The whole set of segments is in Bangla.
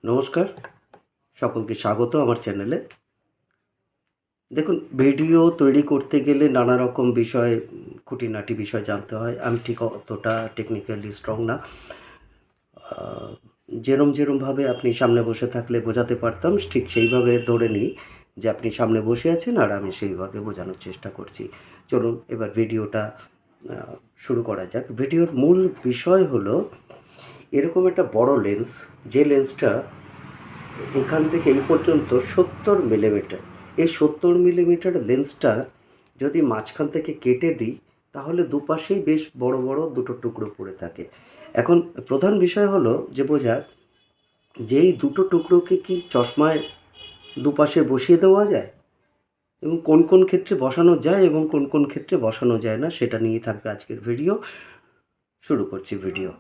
নমস্কার, সকলকে স্বাগত আমার চ্যানেলে। দেখুন, ভিডিও তৈরি করতে গেলে নানা রকম বিষয়, খুঁটিনাটি বিষয় জানতে হয়। আমি ঠিক অতটা টেকনিক্যালি স্ট্রং না। যেরমভাবে আপনি সামনে বসে থাকলে বোঝাতে পারতাম, ঠিক সেইভাবে ধরে নিই যে আপনি সামনে বসে আছেন আর আমি সেইভাবে বোঝানোর চেষ্টা করছি। চলুন এবার ভিডিওটা শুরু করা যাক। ভিডিওর মূল বিষয় হলো এরকম একটা বড় লেন্স, যে লেন্সটা এখান থেকে এই পর্যন্ত 70 মিলিমিটার। এই 70 মিলিমিটার লেন্সটা যদি মাঝখান থেকে কেটে দিই, তাহলে দুপাশেই বেশ বড় বড় দুটো টুকরো পড়ে থাকে। এখন প্রধান বিষয় হলো যে বোঝার যে এই দুটো টুকরোকে কি চশমায় দুপাশে বসিয়ে দেওয়া যায়, এবং কোন কোন ক্ষেত্রে বসানো যায় এবং কোন কোন ক্ষেত্রে বসানো যায় না, সেটা নিয়ে থাকবে আজকের ভিডিও। শুরু করছি ভিডিও।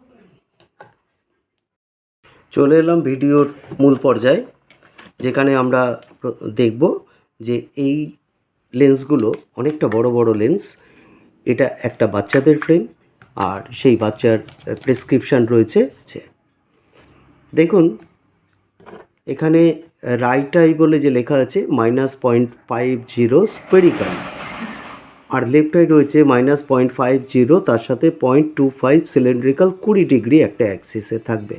চলে এলাম ভিডিওর মূল পর্যায়ে, যেখানে আমরা দেখব যে এই লেন্সগুলো অনেকটা বড় বড় লেন্স। এটা একটা বাচ্চাদের ফ্রেম, আর সেই বাচ্চার প্রেসক্রিপশান রয়েছে। দেখুন, এখানে রাইট আই বলে যে লেখা আছে -0.50 স্পেরিক্যাল, আর লেফট আই রয়েছে -0.50, তার সাথে 0.25 সিলিন্ড্রিক্যাল। 20 ডিগ্রি একটা অ্যাক্সিসে থাকবে।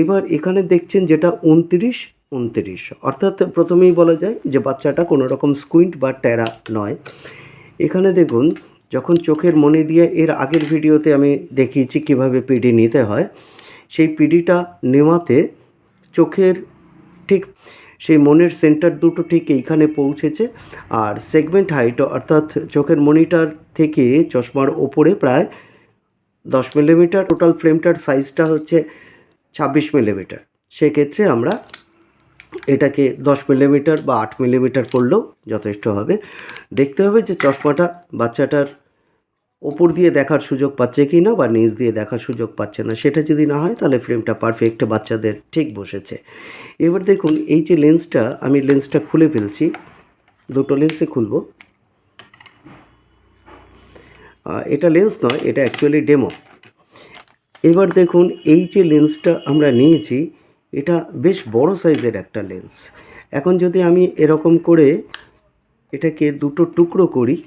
এবার এখানে দেখছেন যেটা 29, অর্থাৎ প্রথমেই বলা যায় যে বাচ্চাটা কোনো রকম স্কুইন্ট বা ট্যারা নয়। এখানে দেখুন, যখন চোখের মনি দিয়ে, এর আগের ভিডিওতে আমি দেখিয়েছি কীভাবে পিডি নিতে হয়। সেই পিডিটা নেওয়াতে চোখের ঠিক সেই মনের সেন্টার দুটো ঠিক এইখানে পৌঁছেছে, আর সেগমেন্ট হাইট অর্থাৎ চোখের মনিটার থেকে চশমার ওপরে প্রায় 10 মিলিমিটার। টোটাল ফ্রেমটার সাইজটা হচ্ছে 26 মিলিমিটার। সেক্ষেত্রে আমরা এটাকে 10 মিলিমিটার বা 8 মিলিমিটার করলেও যথেষ্ট হবে। দেখতে হবে যে চশমাটা বাচ্চাটার ওপর দিয়ে দেখার সুযোগ পাচ্ছে কি না, বা নিচ দিয়ে দেখার সুযোগ পাচ্ছে না। সেটা যদি না হয়, তাহলে ফ্রেমটা পারফেক্ট বাচ্চাদের ঠিক বসেছে। এবার দেখুন, এই যে লেন্সটা, আমি লেন্সটা খুলে ফেলছি, দুটো লেন্সে খুলব। এটা লেন্স নয়, এটা অ্যাকচুয়ালি ডেমো। এবার দেখুন, এই যে লেন্সটা আমরা নিয়েছি, এটা বেশ বড় সাইজের একটা লেন্স। এখন যদি আমি এরকম করে এটাকে দুটো টুকরো করি,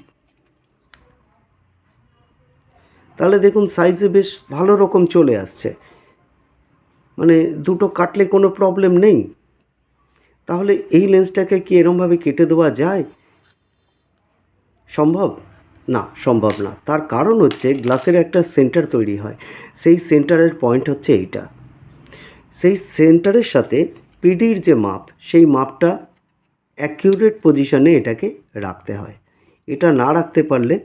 তাহলে দেখুন সাইজে বেশ ভালো রকম চলে আসছে। মানে দুটো কাটলে কোনো প্রবলেম নেই। তাহলে এই লেন্সটাকে কি এরমভাবে কেটে দেওয়া যায়? সম্ভব না, সম্ভব না। তার কারণ হচ্ছে গ্লাসের একটা সেন্টার তৈরি হয়, সেই সেন্টারের পয়েন্ট হচ্ছে এইটা। সেই সেন্টারের সাথে পিডির যে মাপ, সেই মাপটা অ্যাকিউরেট পজিশনে এটাকে রাখতে হয়। এটা না রাখতে পারলে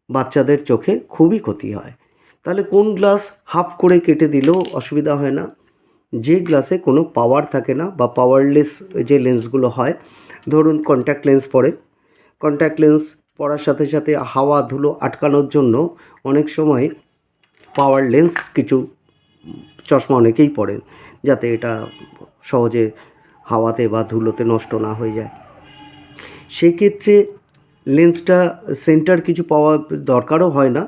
বাচ্চাদের চোখে খুবই ক্ষতি হয়। তাহলে কোন গ্লাস হাফ করে কেটে দিলেও অসুবিধা হয় না। যে গ্লাসে কোনো পাওয়ার থাকে না, বা পাওয়ারলেস যে লেন্সগুলো হয়, ধরুন কন্ট্যাক্ট লেন্স পরে, কন্ট্যাক্ট লেন্স পরার সাথে সাথে হাওয়া ধুলো আটকানোর জন্য অনেক সময় পাওয়ার লেন্স কিছু চশমা অনেকেই পরেন, যাতে এটা সহজে হাওয়াতে বা ধুলোতে নষ্ট না হয়ে যায়। সেক্ষেত্রে লেন্সটা সেন্টার কিছু পাওয়া দরকারও হয় না।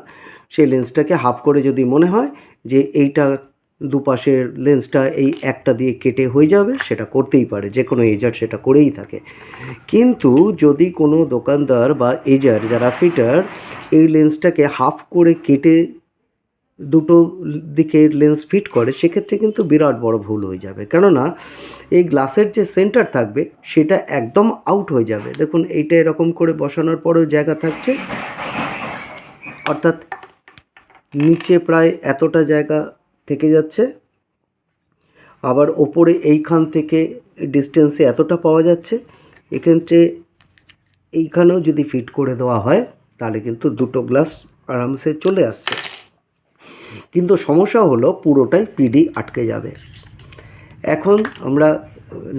সেই লেন্সটাকে হাফ করে যদি মনে হয় যে এইটা দুপাশের লেন্সটা এই একটা দিয়ে কেটে হয়ে যাবে, সেটা করতেই পারে, যে কোনো এজার সেটা করেই থাকে। কিন্তু যদি কোনো দোকানদার বা এজার যারা ফিটার এই লেন্সটাকে হাফ করে কেটে দুটো দিকে লেন্স ফিট করে, সেক্ষেত্রে কিন্তু বিরাট বড় ভুল হয়ে যাবে। কেননা এই গ্লাসের যে সেন্টার থাকবে, সেটা একদম আউট হয়ে যাবে। দেখুন, এইটা এরকম করে বসানোর পরেও জায়গা থাকছে, অর্থাৎ নিচে প্রায় এতটা জায়গা থেকে যাচ্ছে, আবার ওপরে এইখান থেকে ডিস্টেন্সে এতটা পাওয়া যাচ্ছে। এক্ষেত্রে এইখানেও যদি ফিট করে দেওয়া হয়, তাহলে কিন্তু দুটো গ্লাস আরামসে চলে আসছে। কিন্তু সমস্যা হলো পুরোটাই পিডি আটকে যাবে। এখন আমরা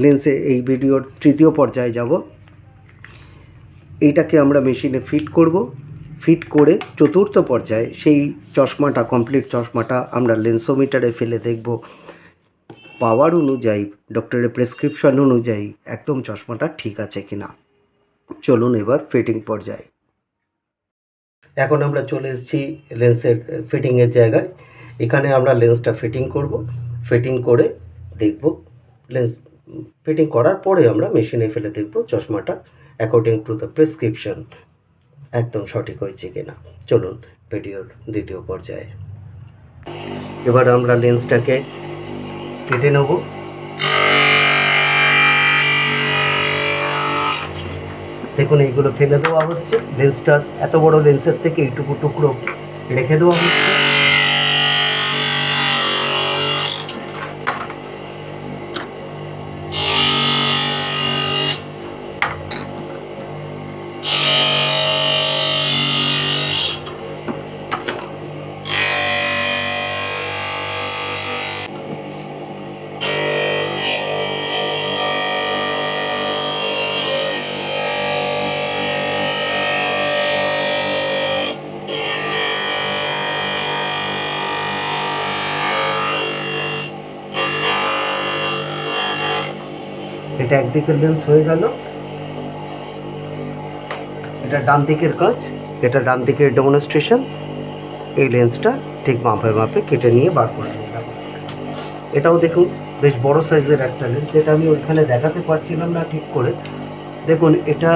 লেন্সে এই ভিডিওর তৃতীয় পর্যায়ে যাব। এইটাকে আমরা মেশিনে ফিট করব। ফিট করে চতুর্থ পর্যায়ে সেই চশমাটা, কমপ্লিট চশমাটা আমরা লেন্সোমিটারে ফেলে দেখব পাওয়ার অনুযায়ী, ডক্টরের প্রেসক্রিপশন অনুযায়ী একদম চশমাটা ঠিক আছে কিনা। চলুন এবার ফিটিং পর্যায়ে। এখন আমরা চলে এসেছি লেন্সের ফিটিংয়ের জায়গায়। এখানে আমরা লেন্সটা ফিটিং করব। ফিটিং করে দেখব, লেন্স ফিটিং করার পরে আমরা মেশিনে ফেলে দেখব চশমাটা অ্যাকর্ডিং টু দ্য প্রেসক্রিপশন একদম সঠিক হয়েছে কিনা। চলুন ভিডিওর দ্বিতীয় পর্যায়ে। এবার আমরা লেন্সটাকে কেটে নেব। দেখুন এইগুলো ফেলে দেওয়া হচ্ছে, লেন্সটা এত বড় লেন্সের থেকে এইটুকু টুকরো রেখে দেওয়া হচ্ছে। এটা একদিকের লেন্স হয়ে গেল, এটা ডান দিকের কাজ, এটা ডান দিকের ডেমনস্ট্রেশন। এই লেন্সটা ঠিক মাপে মাপে কেটে নিয়ে বার করে নিলাম। এটাও দেখুন বেশ বড় সাইজের একটা লেন্স, যেটা আমি ওইখানে দেখাতে পারছিলাম না ঠিক করে। দেখুন এটা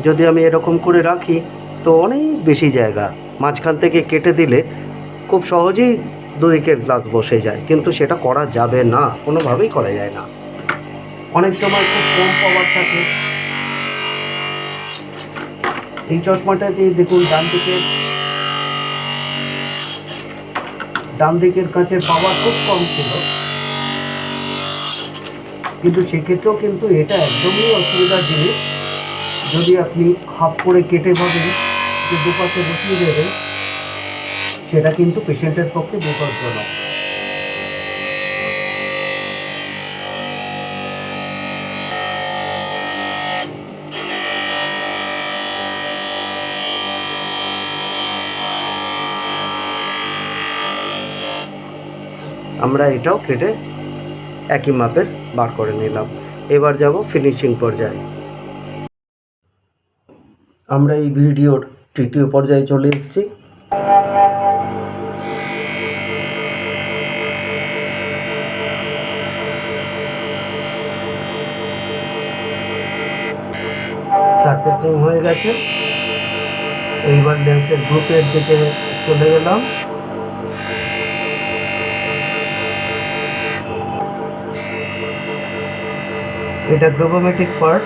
যদি আমি এরকম করে রাখি তো অনেক বেশি জায়গা, মাঝখান থেকে কেটে দিলে খুব সহজেই দুদিকের গ্লাস বসে যায়, কিন্তু সেটা করা যাবে না, কোনোভাবেই করা যায় না। অনেক সময় খুব কম পাওয়ার থাকে। এই চশমাটাতে দেখুন ডান দিকের কাঁচের পাওয়ার খুব কম ছিল, কিন্তু সেক্ষেত্রেও কিন্তু এটা একদমই অসুবিধার জিনিস। যদি আপনি হাফ করে কেটে ভাবেন যে দুপাশে বসিয়ে দেবেন, সেটা কিন্তু পেশেন্টের পক্ষে বিপজ্জনক। আমরা এটাও কেটে একই মাপের বার করে নিলাম। এবার যাব ফিনিশিং পর্যায়ে। আমরা এই ভিডিওর তৃতীয় পর্যায়ে চলে এসেছি। সারফেসিং হয়ে গেছে, এইবার লেন্সের গ্রুপের দিকে চলে গেলাম। এটা গ্রোবোমেট্রিক পার্ট,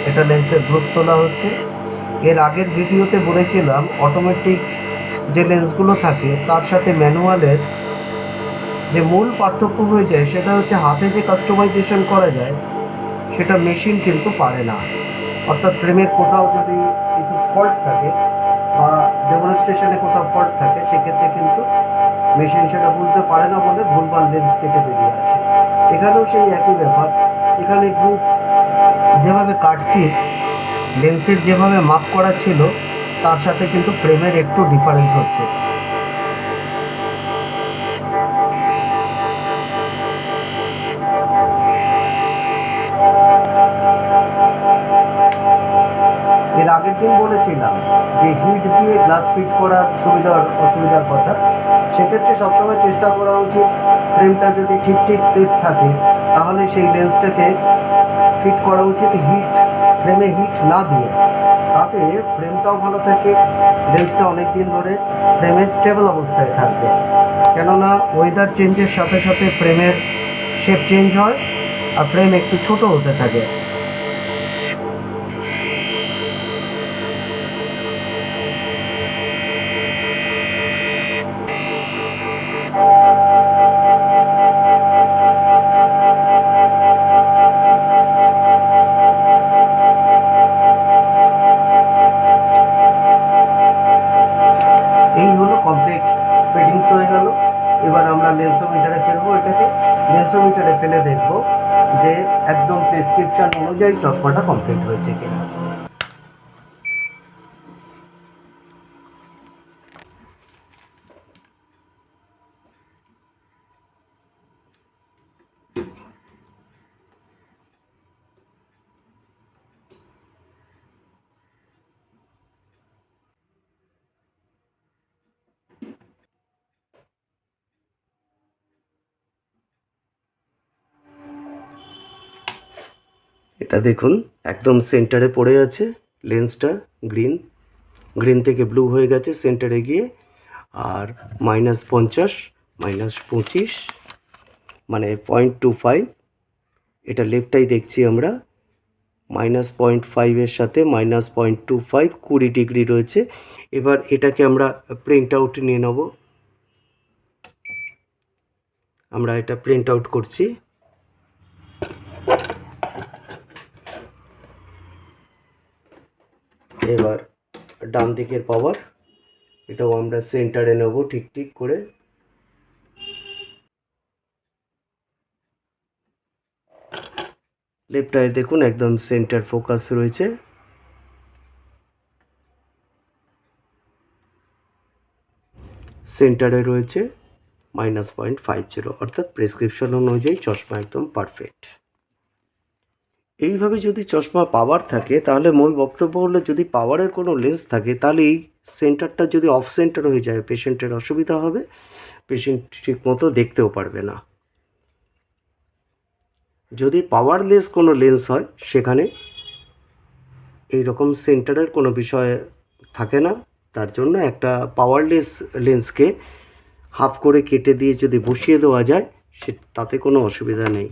এটা লেন্সের গ্রুপ তোলা হচ্ছে। এর আগের ভিডিওতে বলেছিলাম অটোমেটিক যে লেন্সগুলো থাকে তার সাথে ম্যানুয়ালের যে মূল পার্থক্য হয়ে যায় সেটা হচ্ছে হাতে যে কাস্টমাইজেশন করা যায় সেটা মেশিন কিন্তু পারে না। অর্থাৎ ফ্রেমের কোথাও যদি কিছু ফল্ট থাকে বা ডেমনস্ট্রেশনে কোথাও ফল্ট থাকে, সেক্ষেত্রে কিন্তু মেশিন সেটা বুঝতে পারে না বলে ভুলভাল লেন্স কেটে বেরিয়ে আসে। এখানেও সেই একই ব্যাপার, এখানে গ্রুপ যেভাবে কাটছি, লেন্সের যেভাবে মাপ করা ছিল তার সাথে কিন্তু ফ্রেমের একটু ডিফারেন্স হচ্ছে। এর আগের দিন বলেছিলাম যে হিট দিয়ে গ্লাস ফিট করার অসুবিধার কথা। সেক্ষেত্রে সবসময় চেষ্টা করা উচিত ফ্রেমটা যদি ঠিক সেফ থাকে তাহলে সেই লেন্সটাকে ফিট করা উচিত ফ্রেমে হিট না দিয়ে। তাতে ফ্রেমটাও ভালো থাকে, লেন্সটা অনেক দিন ধরে ফ্রেমে স্টেবল অবস্থায় থাকবে। কেননা ওয়েদার চেঞ্জের সাথে সাথে ফ্রেমের শেপ চেঞ্জ হয় আর ফ্রেম একটু ছোট হতে থাকে। এই হলো কমপ্লিট ফিটিংস হয়ে গেল। এবার আমরা লেন্সোমিটারে ফেলবো, এটাকে লেন্সোমিটারে ফেলে দেখবো যে একদম প্রেসক্রিপশন অনুযায়ী চশমাটা কমপ্লিট হয়েছে কিনা। এটা দেখুন একদম সেন্টারে পড়ে আছে লেন্সটা, গ্রিন থেকে ব্লু হয়ে গেছে সেন্টারে গিয়ে। আর -50 -25 মানে 0.25, এটা লেফটটাই দেখছি আমরা। -0.5 এর সাথে -0.25, 20 ডিগ্রি রয়েছে। এবার এটাকে আমরা প্রিন্ট আউট নিয়ে নেব। আমরা এটা প্রিন্ট আউট করছি। এবার ডান দিকের পাওয়ার, এটাও আমরা সেন্টারে নেব ঠিক ঠিক করে। লেফট আই দেখুন একদম সেন্টার ফোকাস রয়েছে। সেন্টারে রয়েছে -0.50, অর্থাৎ প্রেসক্রিপশন অনুযায়ী চশমা একদম পারফেক্ট। এইভাবে যদি চশমা পাওয়ার থাকে তাহলে মূল বক্তব্য হলো, যদি পাওয়ারের কোনো লেন্স থাকে তাহলে এই সেন্টারটা যদি অফ সেন্টার হয়ে যায় পেশেন্টের অসুবিধা হবে, পেশেন্ট ঠিক মতো দেখতেও পারবে না। যদি পাওয়ারলেস কোনো লেন্স হয় সেখানে এই রকম সেন্টারের কোনো বিষয় থাকে না। তার জন্য একটা পাওয়ারলেস লেন্সকে হাফ করে কেটে দিয়ে যদি বসিয়ে দেওয়া যায় তাতে কোনো অসুবিধা নেই।